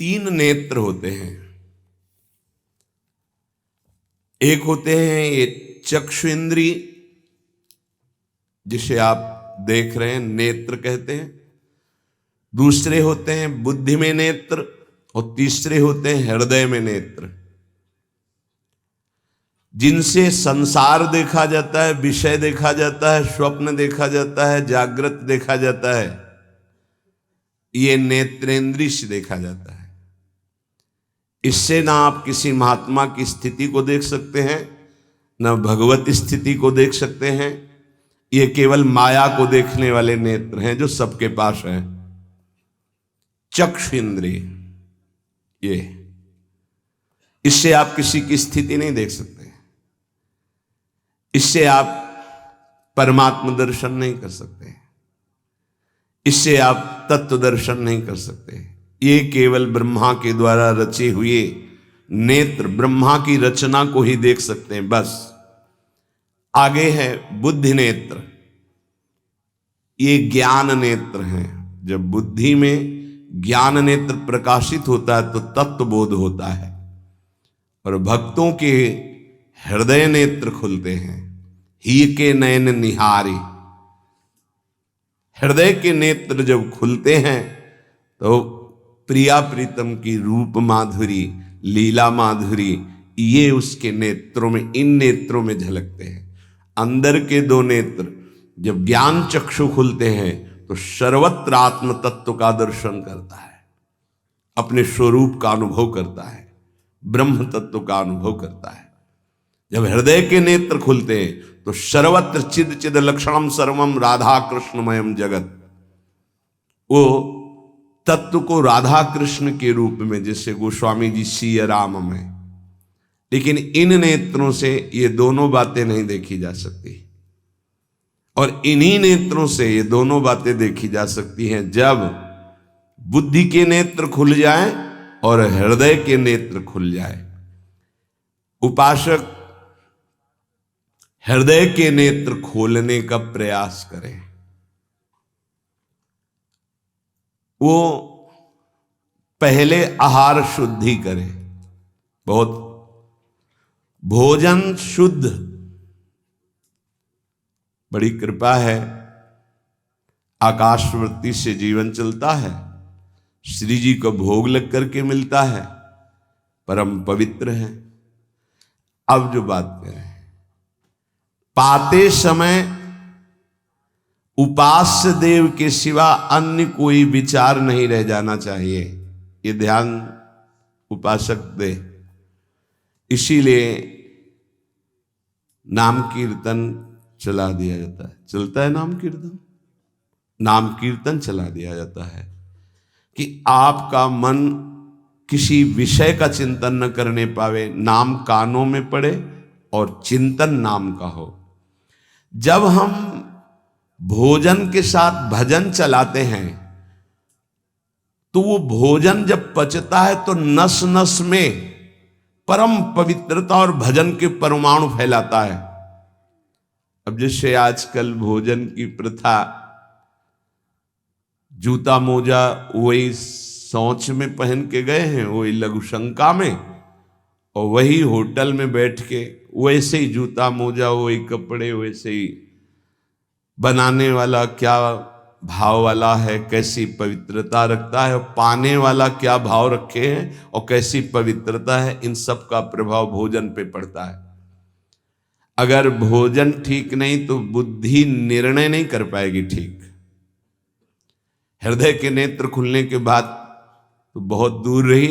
तीन नेत्र होते हैं। एक होते हैं ये चक्षु इंद्रिय, जिसे आप देख रहे हैं, नेत्र कहते हैं। दूसरे होते हैं बुद्धि में नेत्र, और तीसरे होते हैं हृदय में नेत्र, जिनसे संसार देखा जाता है, विषय देखा जाता है, स्वप्न देखा जाता है, जागृत देखा जाता है। ये नेत्रेंद्रिय से देखा जाता है। इससे ना आप किसी महात्मा की स्थिति को देख सकते हैं, ना भगवत स्थिति को देख सकते हैं। ये केवल माया को देखने वाले नेत्र हैं जो सबके पास हैं। चक्षु इंद्रिय, ये इससे आप किसी की स्थिति नहीं देख सकते। इससे आप परमात्मा दर्शन नहीं कर सकते। इससे आप तत्व दर्शन नहीं कर सकते। ये केवल ब्रह्मा के द्वारा रचे हुए नेत्र, ब्रह्मा की रचना को ही देख सकते हैं, बस। आगे है बुद्धि नेत्र। ये ज्ञान नेत्र हैं। जब बुद्धि में ज्ञान नेत्र प्रकाशित होता है तो तत्व बोध होता है, और भक्तों के हृदय नेत्र खुलते हैं। ही के नयन निहारी, हृदय के नेत्र जब खुलते हैं तो प्रिया प्रीतम की रूप माधुरी, लीला माधुरी, ये उसके नेत्रों में, इन नेत्रों में झलकते हैं। अंदर के दो नेत्र जब ज्ञान चक्षु खुलते हैं तो सर्वत्र आत्म तत्व का दर्शन करता है, अपने स्वरूप का अनुभव करता है, ब्रह्म तत्व का अनुभव करता है। जब हृदय के नेत्र खुलते हैं तो सर्वत्र चिद चिद लक्षणम सर्वम राधा कृष्णमयम जगत, वो तत्व को राधा कृष्ण के रूप में, जैसे गोस्वामी जी सिया राम में। लेकिन इन नेत्रों से ये दोनों बातें नहीं देखी जा सकती, और इन्हीं नेत्रों से ये दोनों बातें देखी जा सकती हैं जब बुद्धि के नेत्र खुल जाए और हृदय के नेत्र खुल जाए। उपासक हृदय के नेत्र खोलने का प्रयास करें। वो पहले आहार शुद्धि करे, बहुत भोजन शुद्ध। बड़ी कृपा है, आकाशवृत्ति से जीवन चलता है, श्री जी को भोग लग करके मिलता है, परम पवित्र है। अब जो बात करें, पाते समय उपास्य देव के सिवा अन्य कोई विचार नहीं रह जाना चाहिए। ये ध्यान उपासक दे। इसीलिए नाम कीर्तन चला दिया जाता है। चलता है नाम कीर्तन, नाम कीर्तन चला दिया जाता है कि आपका मन किसी विषय का चिंतन न करने पावे, नाम कानों में पड़े और चिंतन नाम का हो। जब हम भोजन के साथ भजन चलाते हैं तो वो भोजन जब पचता है तो नस नस में परम पवित्रता और भजन के परमाणु फैलाता है। अब जैसे आजकल भोजन की प्रथा, जूता मोजा वही शौच में पहन के गए हैं, वही लघुशंका में, और वही होटल में बैठ के वैसे ही जूता मोजा, वही कपड़े, वैसे ही बनाने वाला क्या भाव वाला है, कैसी पवित्रता रखता है, और पाने वाला क्या भाव रखे हैं और कैसी पवित्रता है, इन सब का प्रभाव भोजन पे पड़ता है। अगर भोजन ठीक नहीं तो बुद्धि निर्णय नहीं कर पाएगी ठीक। हृदय के नेत्र खुलने के बाद तो बहुत दूर रही,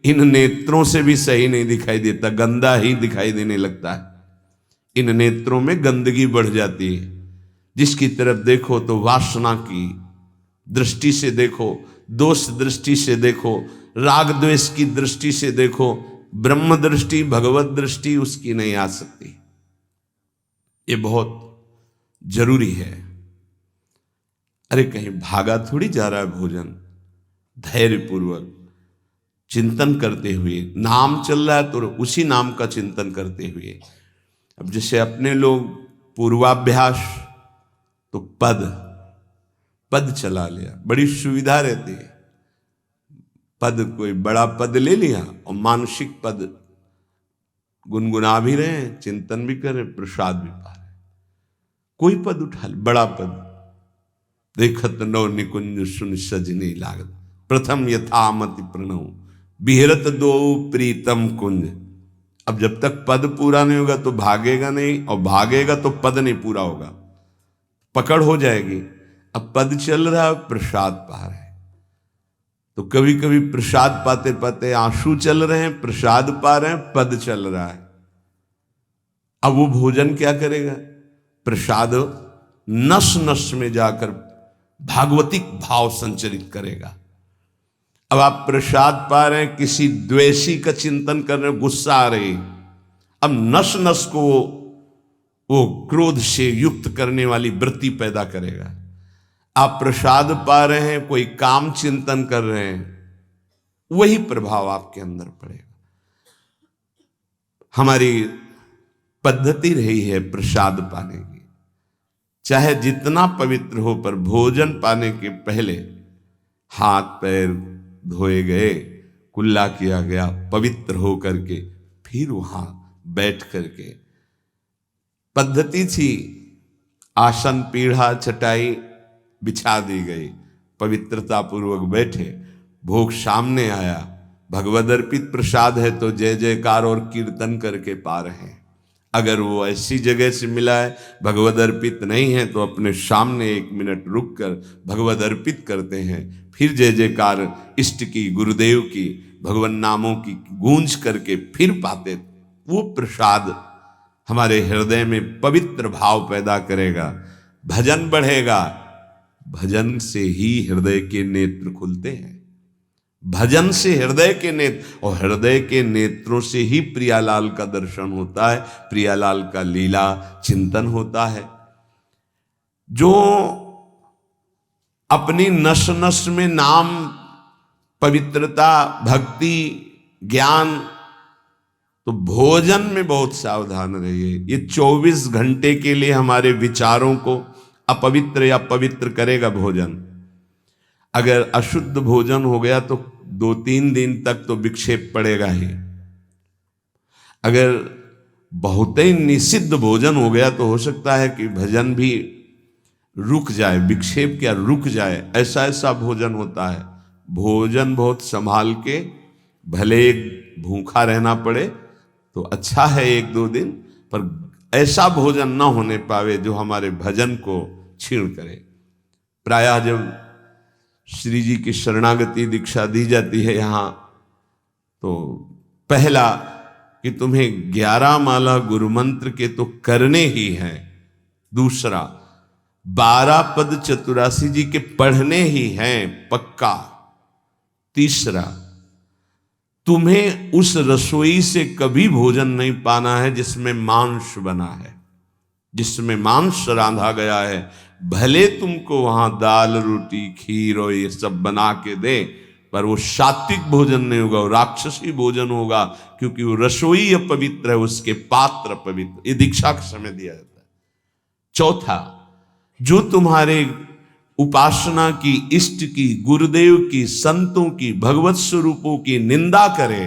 इन नेत्रों से भी सही नहीं दिखाई देता, गंदा ही दिखाई देने लगता है। इन नेत्रों में गंदगी बढ़ जाती है। जिसकी तरफ देखो तो वासना की दृष्टि से देखो, दोष दृष्टि से देखो, राग द्वेष की दृष्टि से देखो, ब्रह्म दृष्टि, भगवत दृष्टि उसकी नहीं आ सकती। ये बहुत जरूरी है। अरे कहीं भागा थोड़ी जा रहा है भोजन। धैर्य पूर्वक चिंतन करते हुए, नाम चल रहा है तो उसी नाम का चिंतन करते हुए। अब जैसे अपने लोग पूर्वाभ्यास तो पद चला लिया, बड़ी सुविधा रहती है। पद, कोई बड़ा पद ले लिया और मानसिक पद गुनगुना भी रहे हैं, चिंतन भी कर रहे, प्रसाद भी पा रहे। कोई पद उठा ले, बड़ा पद, देखत नौ निकुंज सुन सजनी लागत, प्रथम यथामति प्रणव बिहरत दो प्रीतम कुंज। अब जब तक पद पूरा नहीं होगा तो भागेगा नहीं, और भागेगा तो पद नहीं पूरा होगा, पकड़ हो जाएगी। अब पद चल रहा है, प्रसाद पा रहे हैं, तो कभी कभी प्रसाद पाते पाते आंसू चल रहे हैं, प्रसाद पा रहे हैं, पद चल रहा है। अब वो भोजन क्या करेगा? प्रसाद नस नस में जाकर भागवतिक भाव संचरित करेगा। अब आप प्रसाद पा रहे हैं, किसी द्वेषी का चिंतन कर रहे हैं, गुस्सा आ रही, अब नस नस को वो क्रोध से युक्त करने वाली वृत्ति पैदा करेगा। आप प्रसाद पा रहे हैं, कोई काम चिंतन कर रहे हैं, वही प्रभाव आपके अंदर पड़ेगा। हमारी पद्धति रही है प्रसाद पाने की, चाहे जितना पवित्र हो, पर भोजन पाने के पहले हाथ पैर धोए गए, कुल्ला किया गया, पवित्र हो करके फिर वहां बैठ करके, पद्धति थी आसन पीढ़ा चटाई बिछा दी गई, पवित्रता पूर्वक बैठे, भोग सामने आया, भगवद अर्पित प्रसाद है तो जय जयकार और कीर्तन करके पा रहे हैं। अगर वो ऐसी जगह से मिला है, भगवद अर्पित नहीं है, तो अपने सामने 1 मिनट रुक कर भगवद अर्पित करते हैं, फिर जय जयकार इष्ट की, गुरुदेव की, भगवान नामों की गूंज करके फिर पाते। वो प्रसाद हमारे हृदय में पवित्र भाव पैदा करेगा, भजन बढ़ेगा। भजन से ही हृदय के नेत्र खुलते हैं, भजन से हृदय के नेत्र, और हृदय के नेत्रों से ही प्रियालाल का दर्शन होता है, प्रियालाल का लीला चिंतन होता है। जो अपनी नस नस में नाम, पवित्रता, भक्ति, ज्ञान, तो भोजन में बहुत सावधान रहिए। ये 24 घंटे के लिए हमारे विचारों को अपवित्र या पवित्र करेगा भोजन। अगर अशुद्ध भोजन हो गया तो 2-3 दिन तक तो विक्षेप पड़ेगा ही। अगर बहुत ही निषिद्ध भोजन हो गया तो हो सकता है कि भजन भी रुक जाए, विक्षेप क्या रुक जाए, ऐसा ऐसा भोजन होता है। भोजन बहुत संभाल के, भले भूखा रहना पड़े तो अच्छा है 1-2 दिन, पर ऐसा भोजन ना होने पावे जो हमारे भजन को छीण करे। प्रायः जब श्री जी की शरणागति दीक्षा दी जाती है यहाँ, तो पहला कि तुम्हें 11 माला गुरु मंत्र के तो करने ही हैं, दूसरा 12 पद चतुरासी जी के पढ़ने ही हैं पक्का, तीसरा तुम्हें उस रसोई से कभी भोजन नहीं पाना है जिसमें मांस बना है, जिसमें मांस रांधा गया है। भले तुमको वहां दाल रोटी खीर और ये सब बना के दे, पर वो सात्विक भोजन नहीं होगा, वो राक्षसी भोजन होगा, क्योंकि वो रसोई अपवित्र है, उसके पात्र पवित्र। ये दीक्षा के समय दिया जाता है। चौथा, जो तुम्हारे उपासना की, इष्ट की, गुरुदेव की, संतों की, भगवत स्वरूपों की निंदा करे,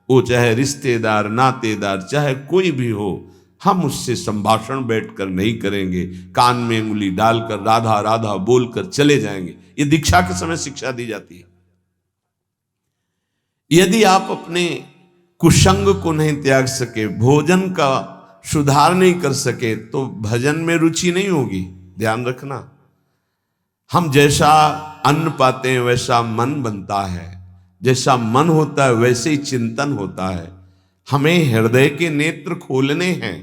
वो चाहे रिश्तेदार, नातेदार, चाहे कोई भी हो, हम उससे संभाषण बैठकर नहीं करेंगे, कान में उंगली डालकर राधा राधा बोलकर चले जाएंगे। ये दीक्षा के समय शिक्षा दी जाती है। यदि आप अपने कुसंग को नहीं त्याग सके, भोजन का सुधार नहीं कर सके, तो भजन में रुचि नहीं होगी। ध्यान रखना, हम जैसा अन्न पाते हैं वैसा मन बनता है, जैसा मन होता है वैसे ही चिंतन होता है। हमें हृदय के नेत्र खोलने हैं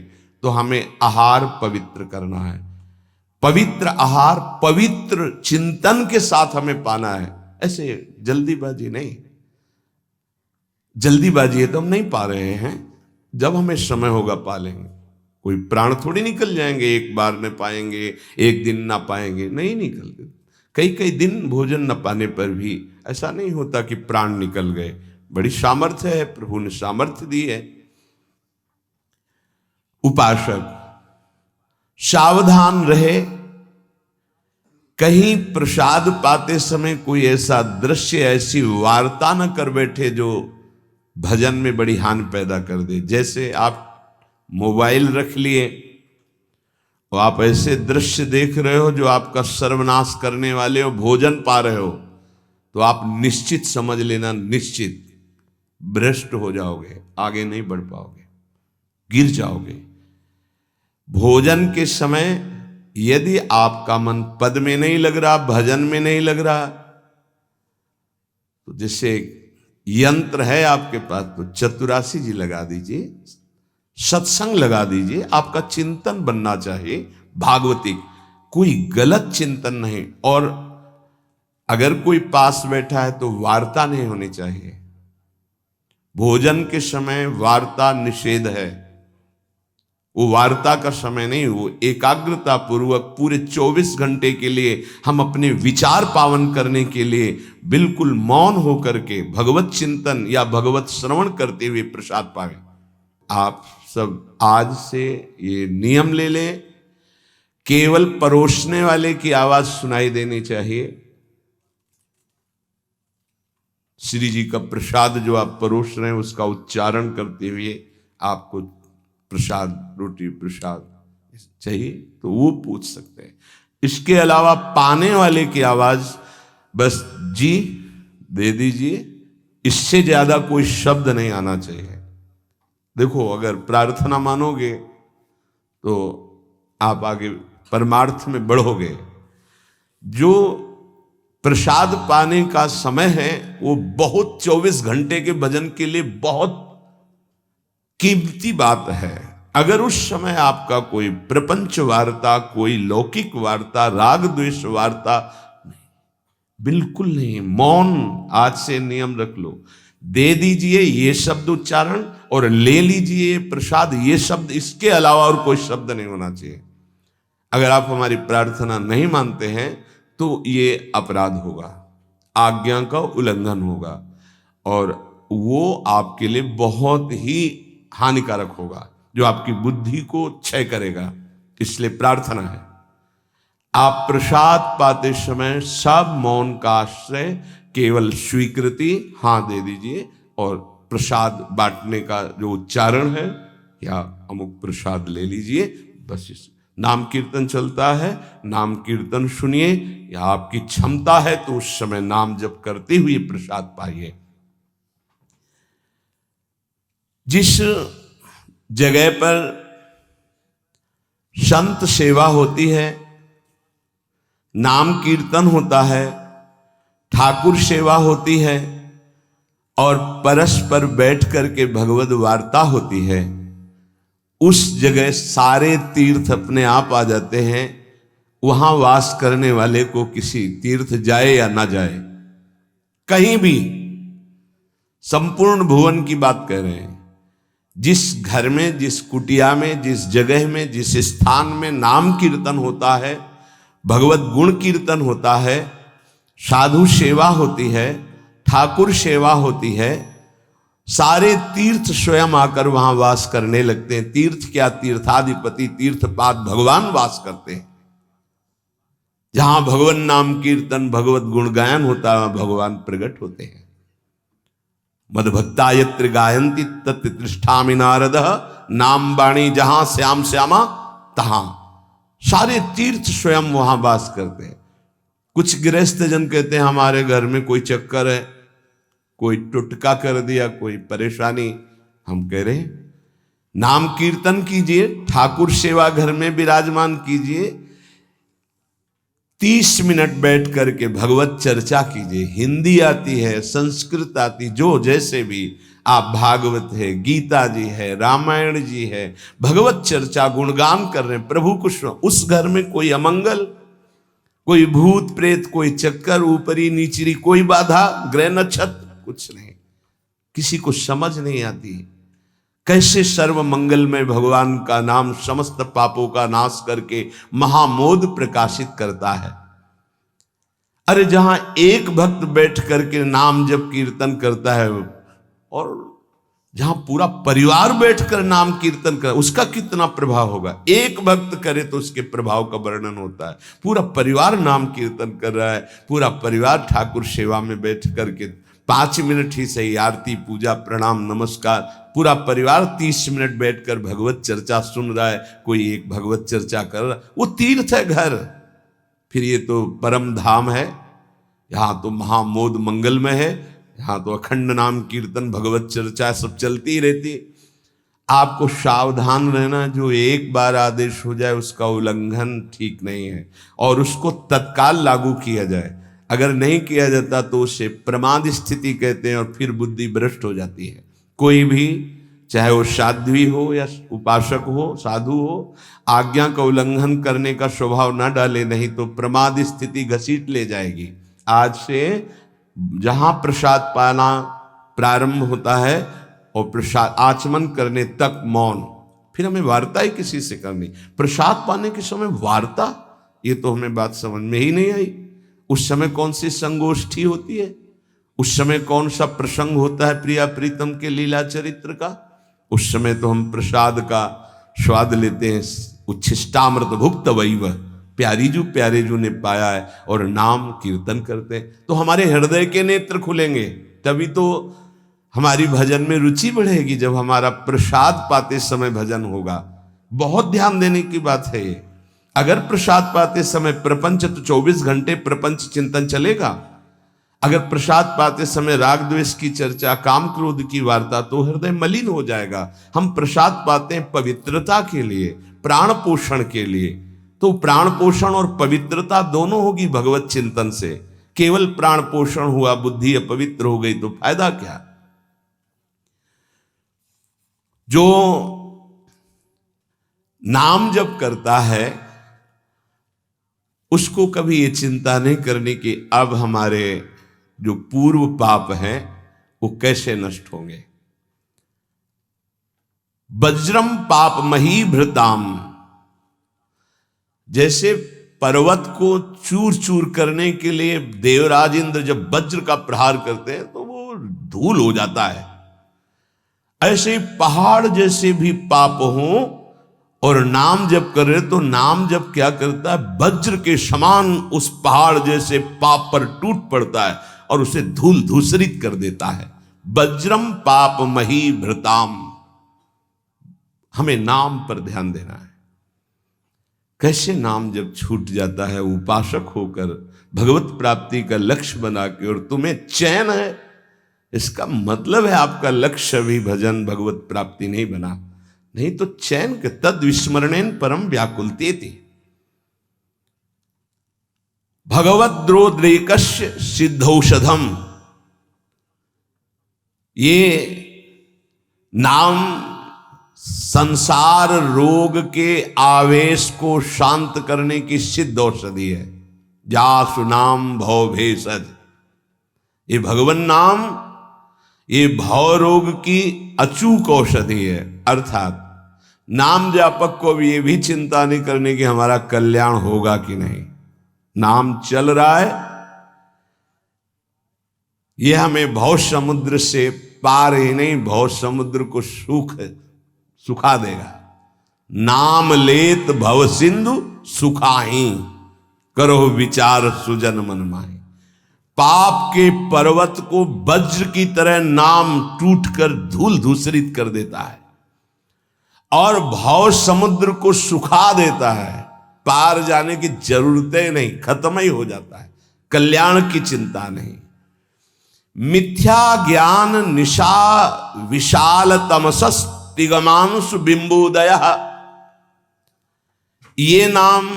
तो हमें आहार पवित्र करना है। पवित्र आहार पवित्र चिंतन के साथ हमें पाना है, ऐसे जल्दीबाजी नहीं। जल्दीबाजी है तो हम नहीं पा रहे हैं, जब हमें समय होगा पा लेंगे। कोई प्राण थोड़ी निकल जाएंगे, एक बार न पाएंगे, एक दिन ना पाएंगे, नहीं निकलते। कई कई दिन भोजन न पाने पर भी ऐसा नहीं होता कि प्राण निकल गए। बड़ी सामर्थ्य है, प्रभु ने सामर्थ्य दी है। उपासक सावधान रहे, कहीं प्रसाद पाते समय कोई ऐसा दृश्य, ऐसी वार्ता न कर बैठे जो भजन में बड़ी हानि पैदा कर दे। जैसे आप मोबाइल रख लिए और आप ऐसे दृश्य देख रहे हो जो आपका सर्वनाश करने वाले हो, भोजन पा रहे हो, तो आप निश्चित समझ लेना, निश्चित भ्रष्ट हो जाओगे, आगे नहीं बढ़ पाओगे, गिर जाओगे। भोजन के समय यदि आपका मन पद में नहीं लग रहा, भजन में नहीं लग रहा, तो जैसे यंत्र है आपके पास, तो चतुरासी जी लगा दीजिए, सत्संग लगा दीजिए। आपका चिंतन बनना चाहिए भागवतिक, कोई गलत चिंतन नहीं। और अगर कोई पास बैठा है तो वार्ता नहीं होनी चाहिए। भोजन के समय वार्ता निषेध है, वो वार्ता का समय नहीं, वो एकाग्रता पूर्वक पूरे 24 घंटे के लिए हम अपने विचार पावन करने के लिए बिल्कुल मौन होकर के भगवत चिंतन या भगवत श्रवण करते हुए प्रसाद पावे। आप सब आज से ये नियम ले लें, केवल परोसने वाले की आवाज सुनाई देनी चाहिए। श्री जी का प्रसाद जो आप परोस रहे हैं उसका उच्चारण करते हुए आपको प्रसाद, रोटी प्रसाद चाहिए तो वो पूछ सकते हैं। इसके अलावा पाने वाले की आवाज बस जी दे दीजिए, इससे ज्यादा कोई शब्द नहीं आना चाहिए। देखो, अगर प्रार्थना मानोगे तो आप आगे परमार्थ में बढ़ोगे। जो प्रसाद पाने का समय है वो बहुत 24 घंटे के भजन के लिए बहुत कीमती बात है। अगर उस समय आपका कोई प्रपंच वार्ता, कोई लौकिक वार्ता, राग द्वेष वार्ता नहीं, बिल्कुल नहीं, मौन आज से नियम रख लो। दे दीजिए ये शब्द उच्चारण और ले लीजिए प्रसाद ये शब्द, इसके अलावा और कोई शब्द नहीं होना चाहिए। अगर आप हमारी प्रार्थना नहीं मानते हैं तो ये अपराध होगा, आज्ञा का उल्लंघन होगा और वो आपके लिए बहुत ही हानिकारक होगा, जो आपकी बुद्धि को क्षय करेगा। इसलिए प्रार्थना है, आप प्रसाद पाते समय सब मौन का आश्रय, केवल स्वीकृति हाँ दे दीजिए और प्रसाद बांटने का जो उच्चारण है या अमुक प्रसाद ले लीजिए। बस इस नाम कीर्तन चलता है, नाम कीर्तन सुनिए, या आपकी क्षमता है तो उस समय नाम जप करते हुए प्रसाद पाइए। जिस जगह पर संत सेवा होती है, नाम कीर्तन होता है, ठाकुर सेवा होती है और परस्पर बैठ करके भगवद वार्ता होती है, उस जगह सारे तीर्थ अपने आप आ जाते हैं। वहां वास करने वाले को किसी तीर्थ जाए या ना जाए, कहीं भी, संपूर्ण भुवन की बात कह रहे हैं, जिस घर में, जिस कुटिया में, जिस जगह में, जिस स्थान में नाम कीर्तन होता है, भगवत गुण कीर्तन होता है, साधु सेवा होती है, ठाकुर सेवा होती है, सारे तीर्थ स्वयं आकर वहां वास करने लगते हैं। तीर्थ क्या, तीर्थाधिपति तीर्थपाद भगवान वास करते हैं। जहां भगवान नाम कीर्तन, भगवत गुण गायन होता है, भगवान प्रकट होते हैं। मदभक्ता यत्र गायन्ति तत्र तिष्ठामि नारदः, नाम वाणी जहां श्याम श्यामा तहां। सारे तीर्थ स्वयं वहां वास करते हैं। कुछ गृहस्थ जन कहते हैं हमारे घर में कोई चक्कर है, कोई टुटका कर दिया, कोई परेशानी। हम कह रहे हैं नाम कीर्तन कीजिए, ठाकुर सेवा घर में विराजमान कीजिए, 30 मिनट बैठ करके भगवत चर्चा कीजिए। हिंदी आती है, संस्कृत आती, जो जैसे भी आप, भागवत है, गीता जी है, रामायण जी है, भगवत चर्चा गुणगान कर रहे हैं प्रभु कुछ। उस घर में कोई अमंगल, कोई भूत प्रेत, कोई चक्कर, ऊपरी नीचरी कोई बाधा, ग्रह नक्षत्र कुछ नहीं, किसी को समझ नहीं आती कैसे सर्व मंगल में भगवान का नाम समस्त पापों का नाश करके महामोद प्रकाशित करता है। अरे जहां एक भक्त बैठ करके नाम जब कीर्तन करता है और जहां पूरा परिवार बैठकर नाम कीर्तन कर, उसका कितना प्रभाव होगा। एक भक्त करे तो उसके प्रभाव का वर्णन होता है। पूरा परिवार नाम कीर्तन कर रहा है, पूरा परिवार ठाकुर सेवा में बैठ करके 5 मिनट ही सही, आरती पूजा प्रणाम नमस्कार, पूरा परिवार 30 मिनट बैठकर भगवत चर्चा सुन रहा है, कोई एक भगवत चर्चा कर रहा है, वो तीर्थ है घर। फिर ये तो परम धाम है, यहाँ तो महामोद मंगलमय है, यहाँ तो अखंड नाम कीर्तन भगवत चर्चा सब चलती ही रहती। आपको सावधान रहना, जो एक बार आदेश हो जाए उसका उल्लंघन ठीक नहीं है, और उसको तत्काल लागू किया जाए। अगर नहीं किया जाता तो उसे प्रमाद स्थिति कहते हैं, और फिर बुद्धि भ्रष्ट हो जाती है। कोई भी, चाहे वो साध्वी हो या उपासक हो, साधु हो, आज्ञा का उल्लंघन करने का स्वभाव ना डाले, नहीं तो प्रमाद स्थिति घसीट ले जाएगी। आज से जहां प्रसाद पाना प्रारंभ होता है और प्रसाद आचमन करने तक मौन, फिर हमें वार्ता ही किसी से करनी। प्रसाद पाने के समय वार्ता, ये तो हमें बात समझ में ही नहीं आई। उस समय कौन सी संगोष्ठी होती है, उस समय कौन सा प्रसंग होता है प्रिया प्रीतम के लीला चरित्र का। उस समय तो हम प्रसाद का स्वाद लेते हैं, उच्छिष्टामृत भुक्त वैव, प्यारी जो प्यारे जो ने पाया है, और नाम कीर्तन करते हैं तो हमारे हृदय के नेत्र खुलेंगे। तभी तो हमारी भजन में रुचि बढ़ेगी, जब हमारा प्रसाद पाते समय भजन होगा। बहुत ध्यान देने की बात है ये। अगर प्रसाद पाते समय प्रपंच, तो 24 घंटे प्रपंच चिंतन चलेगा। अगर प्रसाद पाते समय राग द्वेष की चर्चा, काम क्रोध की वार्ता, तो हृदय मलिन हो जाएगा। हम प्रसाद पाते हैं पवित्रता के लिए, प्राण पोषण के लिए, तो प्राण पोषण और पवित्रता दोनों होगी भगवत चिंतन से। केवल प्राण पोषण हुआ, बुद्धि अपवित्र हो गई तो फायदा क्या। जो नाम जप करता है उसको कभी ये चिंता नहीं करनी कि अब हमारे जो पूर्व पाप हैं वो कैसे नष्ट होंगे। वज्रम पाप मही भृताम, जैसे पर्वत को चूर चूर करने के लिए देवराज इंद्र जब वज्र का प्रहार करते हैं तो वो धूल हो जाता है, ऐसे पहाड़ जैसे भी पाप हों और नाम जप कर रहे तो नाम जप क्या करता है, वज्र के समान उस पहाड़ जैसे पाप पर टूट पड़ता है और उसे धूल धूसरित कर देता है। वज्रम पाप मही भृताम, हमें नाम पर ध्यान देना है। कैसे नाम जब छूट जाता है उपासक होकर भगवत प्राप्ति का लक्ष्य बना के, और तुम्हें चैन है, इसका मतलब है आपका लक्ष्य भी भजन भगवत प्राप्ति नहीं बना, नहीं तो चैन के तद विस्मरणेन परम व्याकुलतेति। भगवद्रोद्रेकस्य सिद्धौषधम, ये नाम संसार रोग के आवेश को शांत करने की सिद्ध औषधि है। जासु नाम भव भेषज, ये भगवन नाम ये भव रोग की अचूक औषधि है। अर्थात नाम जापक को भी ये भी चिंता नहीं करने की हमारा कल्याण होगा कि नहीं। नाम चल रहा है, यह हमें भव समुद्र से पार ही नहीं, भव समुद्र को सुखा देगा। नाम लेत भव सिंधु सुखाही, करो विचार सुजन मन माही। पाप के पर्वत को वज्र की तरह नाम टूटकर धूल धूसरित कर देता है और भव समुद्र को सुखा देता है। पार जाने की जरूरतें नहीं, खत्म ही हो जाता है, कल्याण की चिंता नहीं। मिथ्या ज्ञान निशा विशाल तमसस् तिगमांशु बिंबोदय, ये नाम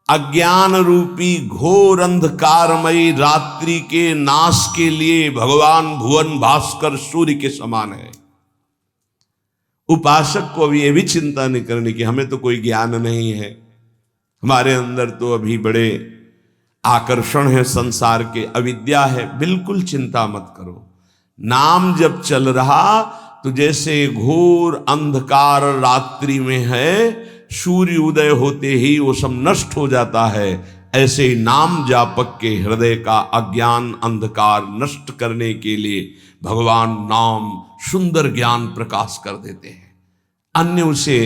अज्ञान रूपी घोर अंधकारमयी रात्रि के नाश के लिए भगवान भुवन भास्कर सूर्य के समान है। उपासक को अब ये भी चिंता नहीं करनी कि हमें तो कोई ज्ञान नहीं है, हमारे अंदर तो अभी बड़े आकर्षण है संसार के, अविद्या है। बिल्कुल चिंता मत करो। नाम जब चल रहा तो जैसे घोर अंधकार रात्रि में है, सूर्य उदय होते ही वो सब नष्ट हो जाता है, ऐसे ही नाम जापक के हृदय का अज्ञान अंधकार नष्ट करने के लिए भगवान नाम सुंदर ज्ञान प्रकाश कर देते हैं। अन्य उसे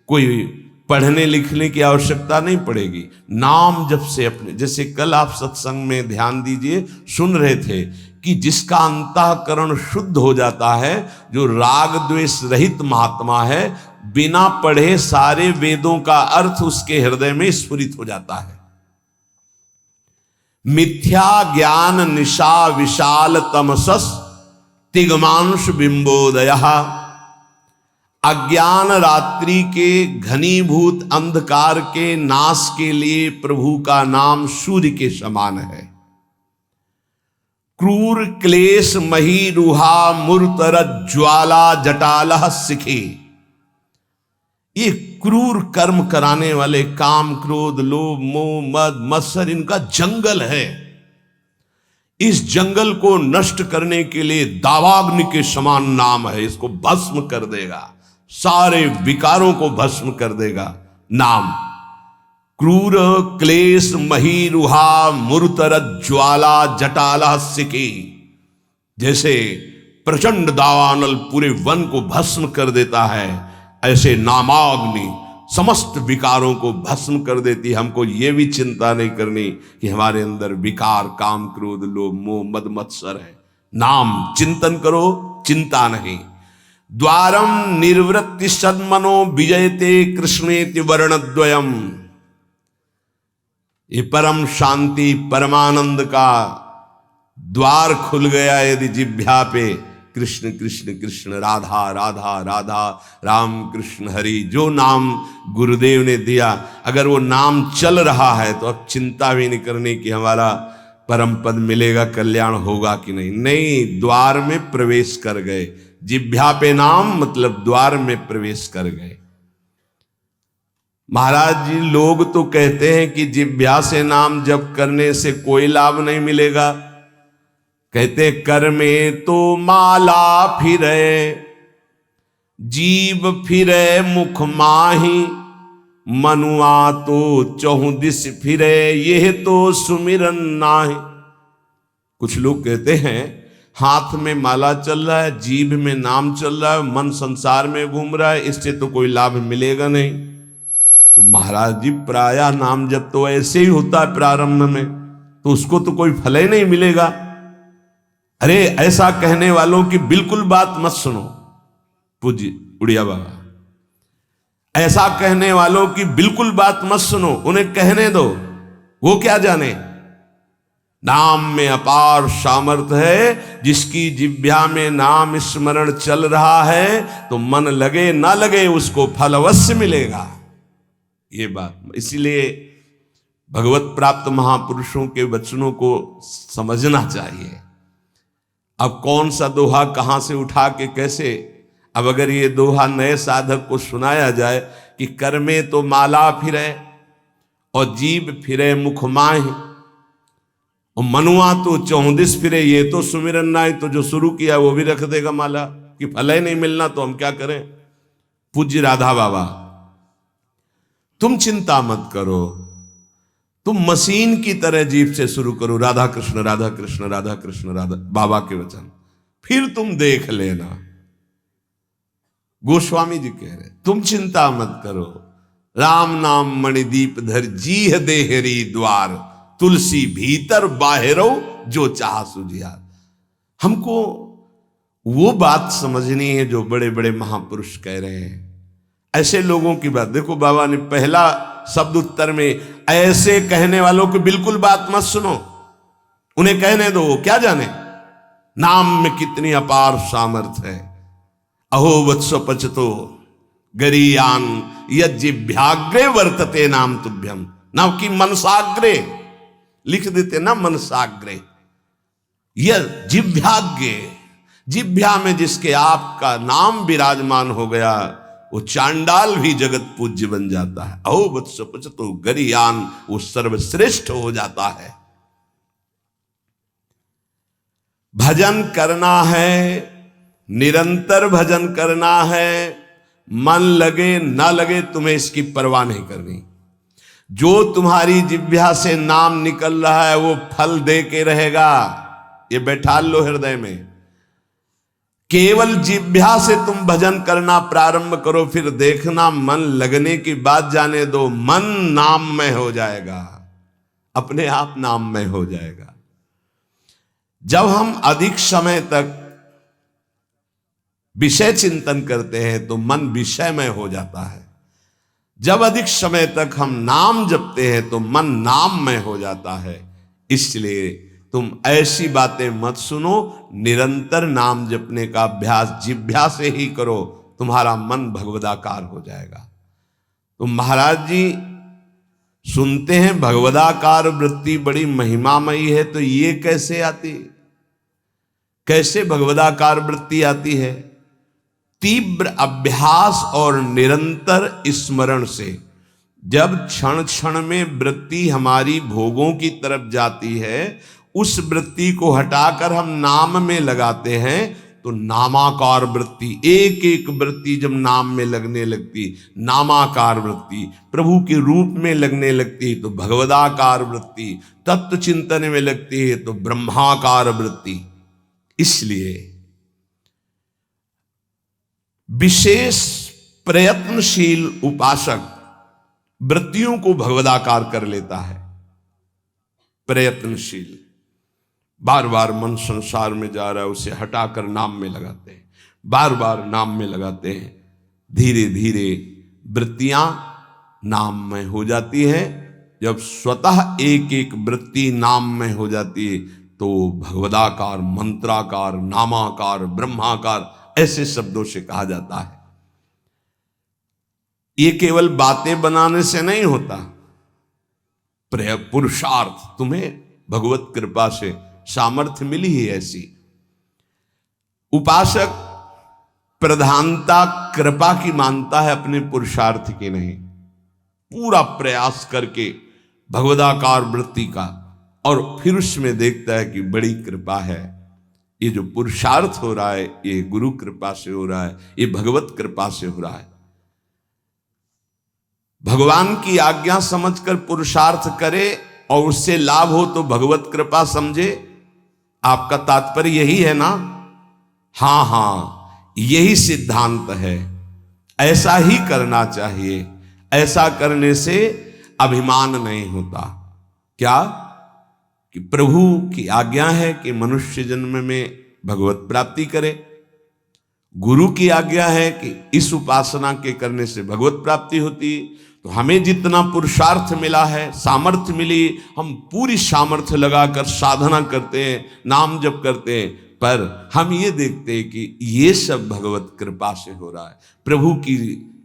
कोई पढ़ने लिखने की आवश्यकता नहीं पड़ेगी। नाम जब से अपने, जैसे कल आप सत्संग में ध्यान दीजिए, सुन रहे थे कि जिसका अंतःकरण शुद्ध हो जाता है, जो राग द्वेष रहित महात्मा है, बिना पढ़े सारे वेदों का अर्थ उसके हृदय में स्फुरित हो जाता है। मिथ्या ज्ञान निशा विशाल तमसस तिग्मांश बिंबोदय। अज्ञान रात्रि के घनीभूत अंधकार के नाश के लिए प्रभु का नाम सूर्य के समान है। क्रूर क्लेश मही रुहा मूर्तर ज्वाला जटालह सिखे। ये क्रूर कर्म कराने वाले, काम क्रोध लोभ मोह मद मत्सर, इनका जंगल है। इस जंगल को नष्ट करने के लिए दावाग्नि के समान नाम है। इसको भस्म कर देगा, सारे विकारों को भस्म कर देगा नाम। क्रूर क्लेश मही रुहा मूर्तर ज्वाला जटाला सिकी। जैसे प्रचंड दावानल पूरे वन को भस्म कर देता है, ऐसे नामाग्नि समस्त विकारों को भस्म कर देती है। हमको ये भी चिंता नहीं करनी कि हमारे अंदर विकार काम क्रोध लोभ मोह मद मत्सर है। नाम चिंतन करो, चिंता नहीं। द्वारम निर्वृत्ति सन्मनो विजयते कृष्णेति वर्णद्वयम। ये परम शांति परमानंद का द्वार खुल गया यदि जिह्वा पे कृष्ण कृष्ण कृष्ण राधा राधा राधा राम कृष्ण हरि, जो नाम गुरुदेव ने दिया, अगर वो नाम चल रहा है तो अब चिंता भी नहीं करनी कि हमारा परम पद मिलेगा, कल्याण होगा कि नहीं। नहीं, द्वार में प्रवेश कर गए। जिह्वा पे नाम मतलब द्वार में प्रवेश कर गए। महाराज जी, लोग तो कहते हैं कि जिह्वा से नाम जप करने से कोई लाभ नहीं मिलेगा। कहते कर में तो माला फिरे, जीव फिरे मुख माही, मनुआ तो चहुं दिस फिरे, यह तो सुमिरन नाहि। कुछ लोग कहते हैं हाथ में माला चल रहा है, जीभ में नाम चल रहा है, मन संसार में घूम रहा है, इससे तो कोई लाभ मिलेगा नहीं। तो महाराज जी, प्रायः नाम जब तो ऐसे ही होता है प्रारंभ में, तो उसको तो कोई फल ही नहीं मिलेगा। अरे ऐसा कहने वालों की बिल्कुल बात मत सुनो। पूज्य उड़िया बाबा, ऐसा कहने वालों की बिल्कुल बात मत सुनो, उन्हें कहने दो। वो क्या जाने, नाम में अपार सामर्थ्य है। जिसकी जिह्वा में नाम स्मरण चल रहा है तो मन लगे ना लगे उसको फल अवश्य मिलेगा। ये बात, इसीलिए भगवत प्राप्त महापुरुषों के वचनों को समझना चाहिए। अब कौन सा दोहा कहां से उठा के कैसे, अब अगर ये दोहा नए साधक को सुनाया जाए कि कर में तो माला फिरे और जीभ फिरे मुख माहि और मनुआ तो चौंदिस फिरे, ये तो सुमिरन नाहि। तो जो शुरू किया वो भी रख देगा माला कि फल ही नहीं मिलना, तो हम क्या करें। पूज्य राधा बाबा, तुम चिंता मत करो, तुम मशीन की तरह जीभ से शुरू करो राधा कृष्ण राधा कृष्ण राधा कृष्ण राधा, बाबा के वचन, फिर तुम देख लेना। गोस्वामी जी कह रहे तुम चिंता मत करो। राम नाम मणिदीप धर जीह देहरी द्वार, तुलसी भीतर बाहरो जो चाह सुझियार। हमको वो बात समझनी है जो बड़े बड़े महापुरुष कह रहे हैं। ऐसे लोगों की बात देखो, बाबा ने पहला शब्द उत्तर में ऐसे कहने वालों की बिल्कुल बात मत सुनो, उन्हें कहने दो, क्या जाने नाम में कितनी अपार सामर्थ्य है। अहो वत्स पचतो गरीयान यज्जिभ्याग्रे वर्तते नाम तुभ्यम, नाम की मनसाग्रे लिख देते ना, मनसाग्रे यह जिभ्याग्रे, जिभ्या में जिसके आपका नाम विराजमान हो गया वो चांडाल भी जगत पूज्य बन जाता है। अहो वत्स पचतो गरीयान, वो सर्वश्रेष्ठ हो जाता है। भजन करना है, निरंतर भजन करना है, मन लगे ना लगे तुम्हें इसकी परवाह नहीं करनी। जो तुम्हारी जिह्वा से नाम निकल रहा है वो फल दे के रहेगा, ये बैठा लो हृदय में। केवल जिह्वा से तुम भजन करना प्रारंभ करो, फिर देखना मन लगने की बात जाने दो, मन नाममय हो जाएगा, अपने आप नाममय हो जाएगा। जब हम अधिक समय तक विषय चिंतन करते हैं तो मन विषयमय हो जाता है। जब अधिक समय तक हम नाम जपते हैं तो मन नाममय हो जाता है। इसलिए तुम ऐसी बातें मत सुनो, निरंतर नाम जपने का अभ्यास जिह्वा से ही करो, तुम्हारा मन भगवदाकार हो जाएगा। तो महाराज जी सुनते हैं भगवदाकार वृत्ति बड़ी महिमामयी है, तो ये कैसे आती, कैसे भगवदाकार वृत्ति आती है? तीव्र अभ्यास और निरंतर स्मरण से। जब क्षण क्षण में वृत्ति हमारी भोगों की तरफ जाती है, उस वृत्ति को हटाकर हम नाम में लगाते हैं तो नामाकार वृत्ति, एक एक वृत्ति जब नाम में लगने लगती, नामाकार वृत्ति प्रभु के रूप में लगने लगती तो भगवदाकार वृत्ति, तत्व चिंतन में लगती है तो ब्रह्माकार वृत्ति। इसलिए विशेष प्रयत्नशील उपासक वृत्तियों को भगवदाकार कर लेता है। प्रयत्नशील, बार बार मन संसार में जा रहा है, उसे हटाकर नाम में लगाते हैं, बार बार नाम में लगाते हैं, धीरे धीरे वृत्तियां नाम में हो जाती है। जब स्वतः एक एक वृत्ति नाम में हो जाती है तो भगवदाकार, मंत्राकार, नामाकार, ब्रह्माकार ऐसे शब्दों से कहा जाता है। ये केवल बातें बनाने से नहीं होता, पुरुषार्थ, तुम्हें भगवत कृपा से सामर्थ्य मिली है ऐसी। उपासक प्रधानता कृपा की मानता है, अपने पुरुषार्थ की नहीं। पूरा प्रयास करके भगवदाकार वृत्ति का, और फिर उसमें देखता है कि बड़ी कृपा है, ये जो पुरुषार्थ हो रहा है ये गुरु कृपा से हो रहा है, ये भगवत कृपा से हो रहा है। भगवान की आज्ञा समझकर पुरुषार्थ करे और उससे लाभ हो तो भगवत कृपा समझे। आपका तात्पर्य यही है ना? हाँ हाँ, यही सिद्धांत है, ऐसा ही करना चाहिए। ऐसा करने से अभिमान नहीं होता। क्या कि प्रभु की आज्ञा है कि मनुष्य जन्म में भगवत प्राप्ति करे, गुरु की आज्ञा है कि इस उपासना के करने से भगवत प्राप्ति होती। तो हमें जितना पुरुषार्थ मिला है, सामर्थ्य मिली, हम पूरी सामर्थ्य लगाकर साधना करते हैं, नाम जप करते हैं, पर हम ये देखते हैं कि ये सब भगवत कृपा से हो रहा है। प्रभु की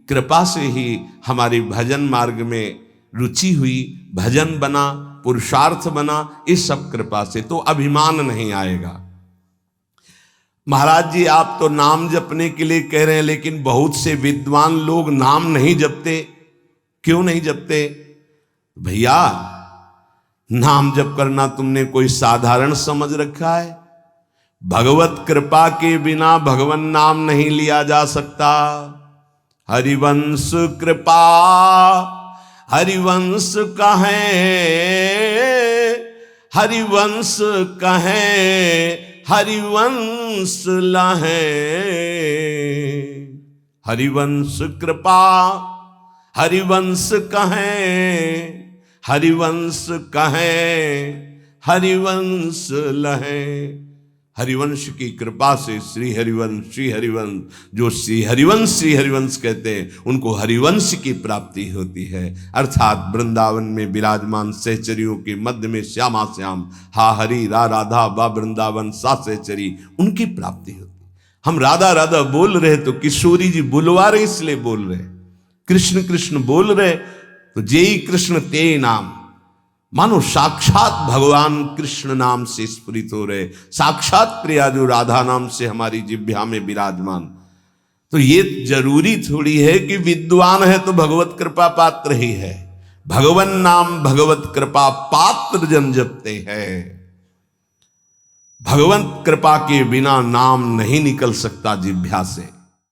कृपा से ही हमारी भजन मार्ग में रुचि हुई, भजन बना, पुरुषार्थ बना, इस सब कृपा से। तो अभिमान नहीं आएगा। महाराज जी आप तो नाम जपने के लिए कह रहे हैं, लेकिन बहुत से विद्वान लोग नाम नहीं जपते। क्यों नहीं जपते? भैया नाम जप करना तुमने कोई साधारण समझ रखा है? भगवत कृपा के बिना भगवन नाम नहीं लिया जा सकता। हरिवंश कृपा, हरिवंश कहें, हरिवंश कहें, हरिवंश लहें। हरिवंश कृपा, हरिवंश कहें, हरिवंश कहें, हरिवंश लहें। हरिवंश की कृपा से श्री हरिवंश, जो श्री हरिवंश कहते हैं, उनको हरिवंश की प्राप्ति होती है। अर्थात वृंदावन में विराजमान सहचरियों के मध्य में श्यामा श्याम, हा हरि रा राधा बा वृंदावन सा सहचरी, उनकी प्राप्ति होती। हम राधा राधा बोल रहे तो किशोरी जी बुलवा रहे, इसलिए बोल रहे। कृष्ण कृष्ण बोल रहे तो जेई कृष्ण ते नाम, मानो साक्षात भगवान कृष्ण नाम से स्फुरित हो रहे, साक्षात प्रिया जो राधा नाम से हमारी जिह्वा में विराजमान। तो ये जरूरी थोड़ी है कि विद्वान है तो भगवत कृपा पात्र ही है। भगवन नाम भगवत कृपा पात्र जन जपते हैं। भगवत कृपा के बिना नाम नहीं निकल सकता जिह्वा से।